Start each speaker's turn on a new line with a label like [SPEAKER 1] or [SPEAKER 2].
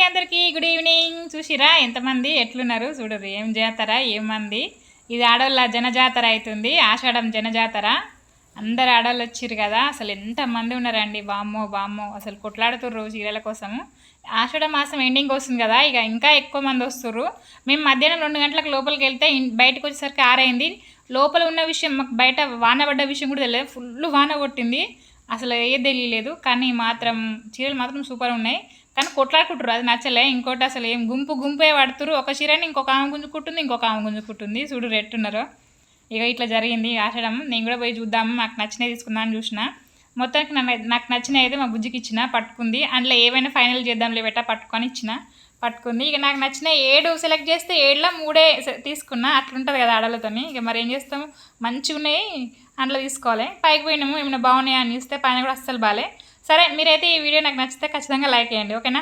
[SPEAKER 1] అందరికీ good evening. చూసిరా ఎంతమంది ఎట్లున్నారు చూడరు. ఏం జాతర ఏమంది. ఇది ఆడోళ్ళ జనజాతర అవుతుంది. ఆషాఢం జనజాతర. అందరు ఆడవాళ్ళు వచ్చిర్రు కదా. అసలు ఎంతమంది ఉన్నారండి. బామ్మో బామ్మో అసలు కొట్లాడుతుర్రు చీరల కోసము. ఆషాఢ మాసం ఎండింగ్ వస్తుంది కదా, ఇక ఇంకా ఎక్కువ మంది వస్తుర్రు. మేము మధ్యాహ్నం 2 గంటలకు లోపలికి వెళ్తే బయటకు వచ్చేసరికి 6 అయింది. లోపల ఉన్న విషయం మాకు బయట వాన పడ్డ విషయం కూడా తెలియదు. ఫుల్ వాన కొట్టింది. అసలు ఏది తెలియలేదు. కానీ మాత్రం చీరలు మాత్రం సూపర్ ఉన్నాయి. కానీ కొట్లాడుకుంటారు, అది నచ్చలే. ఇంకోటి అసలు ఏం గుంపే పడుతురు. ఒక చీరని ఇంకొక ఆమె గుంజుకుంటుంది, ఇంకొక ఆమె గుంజుకుంటుంది. చూడు రెట్టున్నారో. ఇక ఇట్లా జరిగింది ఆషాఢం. నేను కూడా పోయి చూద్దాము, నాకు నచ్చినవి తీసుకుందామని చూసిన. మొత్తానికి నాకు నచ్చినవి అయితే మా బుజ్జికి ఇచ్చిన, పట్టుకుంది. అందులో ఏమైనా ఫైనల్ చేద్దాంలే బెట్ట పట్టుకొని ఇచ్చిన, పట్టుకుంది. ఇక నాకు నచ్చిన 7 సెలెక్ట్ చేస్తే 7లో 3 తీసుకున్నా. అట్లుంటుంది కదా ఆడలతోని. ఇక మరి ఏం చేస్తాము, మంచిగా ఉన్నాయి అందులో తీసుకోవాలి. పైకి పోయినాము ఏమైనా బాగున్నాయా అని చూస్తే పైన కూడా అస్సలు బాగాలే. సరే, మీరైతే ఈ వీడియో నాకు నచ్చితే ఖచ్చితంగా లైక్ చేయండి, ఓకేనా.